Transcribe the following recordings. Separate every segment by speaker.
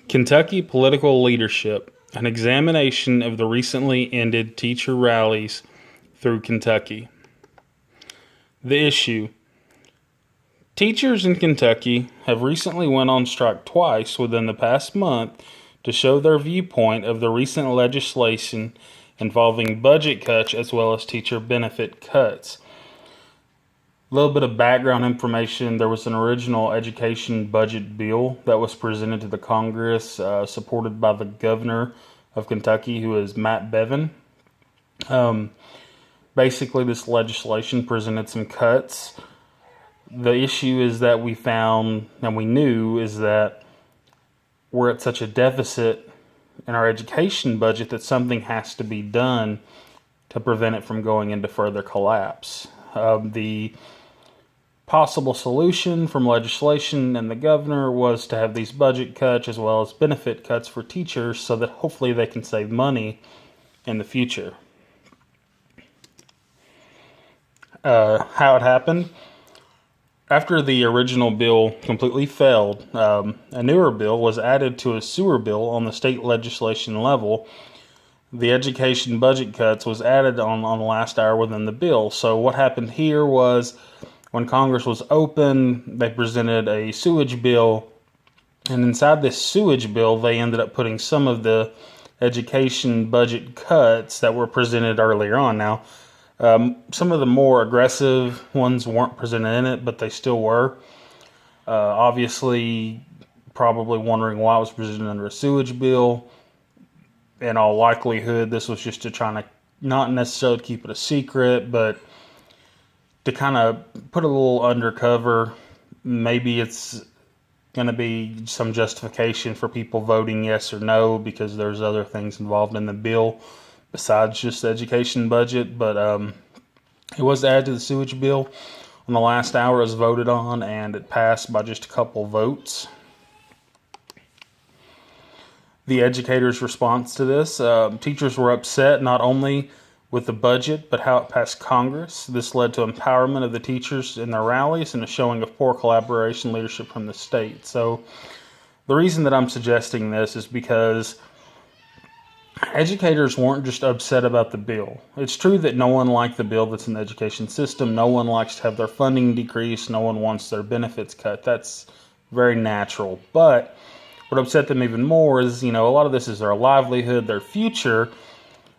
Speaker 1: Kentucky political leadership, an examination of the recently ended teacher rallies through Kentucky. The issue. Teachers in Kentucky have recently went on strike twice within the past month to show their viewpoint of the recent legislation involving budget cuts as well as teacher benefit cuts. A little bit of background information. There was an original education budget bill that was presented to the Congress, supported by the governor of Kentucky, who is Matt Bevin. Basically, this legislation presented some cuts. The issue is that we found, and we knew, is that we're at such a deficit in our education budget that something has to be done to prevent it from going into further collapse. The possible solution from legislation and the governor was to have these budget cuts as well as benefit cuts for teachers so that hopefully they can save money in the future. How it happened? After the original bill completely failed, a newer bill was added to a sewer bill on the state legislation level. The education budget cuts was added on the last hour within the bill. So what happened here was when Congress was open, they presented a sewage bill, and inside this sewage bill, they ended up putting some of the education budget cuts that were presented earlier on. Now, some of the more aggressive ones weren't presented in it, but they still were. Obviously, probably wondering why it was presented under a sewage bill. In all likelihood, this was just to try to not necessarily keep it a secret, but to kind of put a little undercover. Maybe it's going to be some justification for people voting yes or no because there's other things involved in the bill besides just the education budget. But it was added to the sewage bill on the last hour. It was voted on, and it passed by just a couple votes. The educators' response to this, teachers were upset not only with the budget, but how it passed Congress. This led to empowerment of the teachers in their rallies and a showing of poor collaboration leadership from the state. So the reason that I'm suggesting this is because educators weren't just upset about the bill. It's true that no one liked the bill that's in the education system. No one likes to have their funding decreased. No one wants their benefits cut. That's very natural. But what upset them even more is, a lot of this is their livelihood, their future.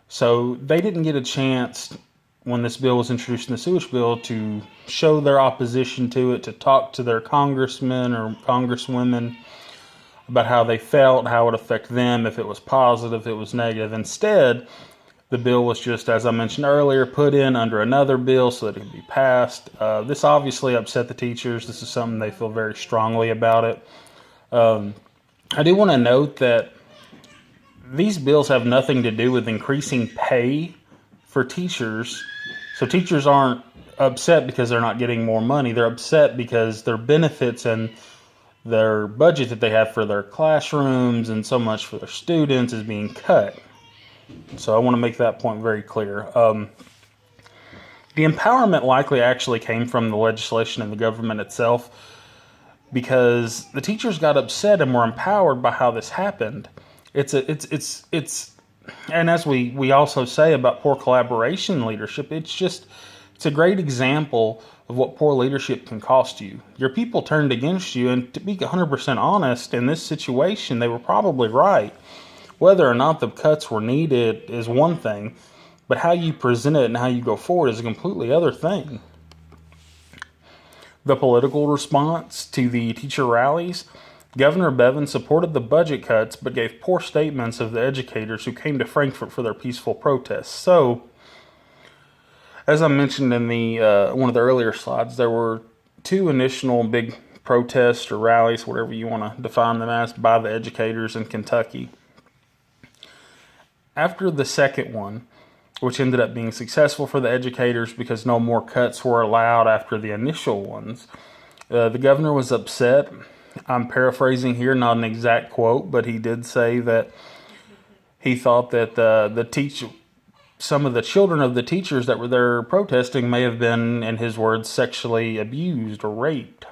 Speaker 1: So they didn't get a chance when this bill was introduced in the sewage bill to show their opposition to it, to talk to their congressmen or congresswomen about how they felt, how it would affect them, if it was positive, if it was negative. Instead, the bill was just, as I mentioned earlier, put in under another bill so that it could be passed. This obviously upset the teachers. This is something they feel very strongly about it. I do want to note that these bills have nothing to do with increasing pay for teachers. So teachers aren't upset because they're not getting more money. They're upset because their benefits and their budget that they have for their classrooms and so much for their students is being cut. So I want to make that point very clear. The empowerment likely actually came from the legislation and the government itself, because the teachers got upset and were empowered by how this happened. It's and as we also say about poor collaboration leadership, it's a great example of what poor leadership can cost you. Your people turned against you, and to be 100% honest, in this situation, they were probably right. Whether or not the cuts were needed is one thing, but how you present it and how you go forward is a completely other thing. The political response to the teacher rallies: Governor Bevin supported the budget cuts, but gave poor statements of the educators who came to Frankfort for their peaceful protests. So, as I mentioned in the one of the earlier slides, there were two initial big protests or rallies, whatever you want to define them as, by the educators in Kentucky. After the second one, which ended up being successful for the educators because no more cuts were allowed after the initial ones, the governor was upset. I'm paraphrasing here, not an exact quote, but he did say that he thought that some of the children of the teachers that were there protesting may have been, in his words, sexually abused or raped.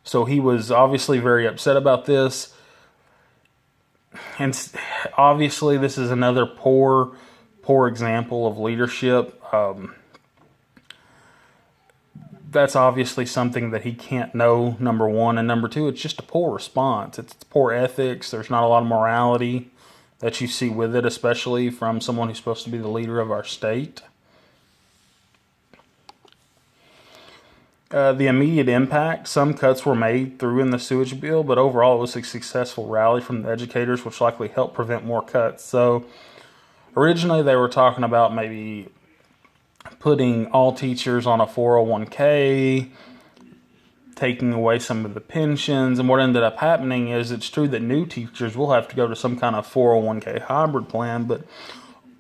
Speaker 1: So he was obviously very upset about this. And obviously, this is another poor example of leadership. That's obviously something that he can't know, number one. And number two, it's just a poor response. It's poor ethics. There's not a lot of morality that you see with it, especially from someone who's supposed to be the leader of our state. The immediate impact, some cuts were made through in the sewage bill, but overall it was a successful rally from the educators, which likely helped prevent more cuts. So originally they were talking about maybe putting all teachers on a 401k, taking away some of the pensions. And what ended up happening is, it's true that new teachers will have to go to some kind of 401k hybrid plan, but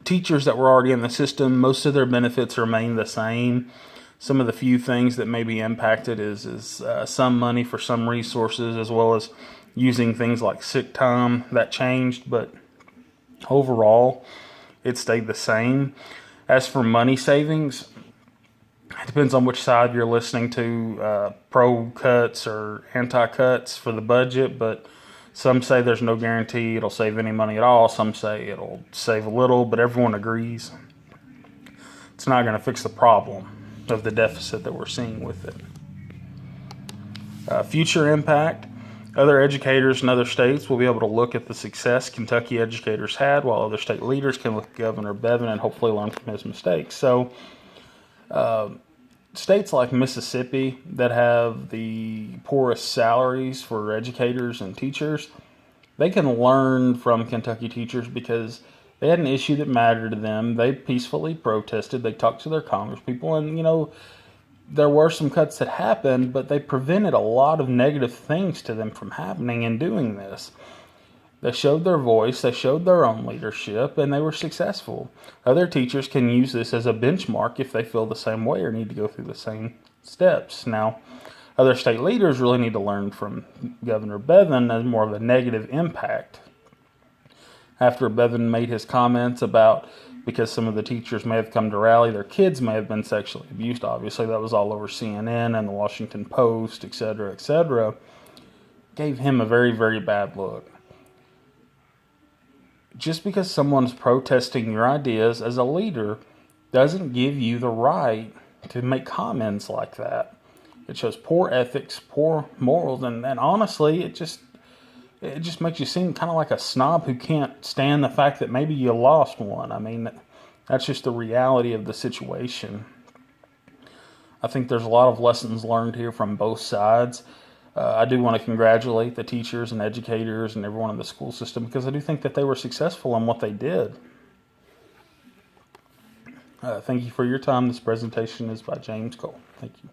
Speaker 1: teachers that were already in the system, most of their benefits remain the same. Some of the few things that may be impacted is some money for some resources, as well as using things like sick time. That changed, but overall it stayed the same. As for money savings, it depends on which side you're listening to, pro cuts or anti cuts for the budget, but some say there's no guarantee it'll save any money at all. Some say it'll save a little, but everyone agrees it's not going to fix the problem of the deficit that we're seeing with it. Future impact. Other educators in other states will be able to look at the success Kentucky educators had, while other state leaders can look at Governor Bevin and hopefully learn from his mistakes. So, states like Mississippi that have the poorest salaries for educators and teachers, they can learn from Kentucky teachers because they had an issue that mattered to them. They peacefully protested. They talked to their congresspeople, and there were some cuts that happened, but they prevented a lot of negative things to them from happening in doing this. They showed their voice, they showed their own leadership, and they were successful. Other teachers can use this as a benchmark if they feel the same way or need to go through the same steps. Now, other state leaders really need to learn from Governor Bevin as more of a negative impact. After Bevin made his comments about, because some of the teachers may have come to rally, their kids may have been sexually abused. Obviously, that was all over CNN and the Washington Post, etc., gave him a very, very bad look. Just because someone's protesting your ideas as a leader doesn't give you the right to make comments like that. It shows poor ethics, poor morals, and honestly, it just makes you seem kind of like a snob who can't stand the fact that maybe you lost one. I mean, that's just the reality of the situation. I think there's a lot of lessons learned here from both sides. I do want to congratulate the teachers and educators and everyone in the school system, because I do think that they were successful in what they did. Thank you for your time. This presentation is by James Cole. Thank you.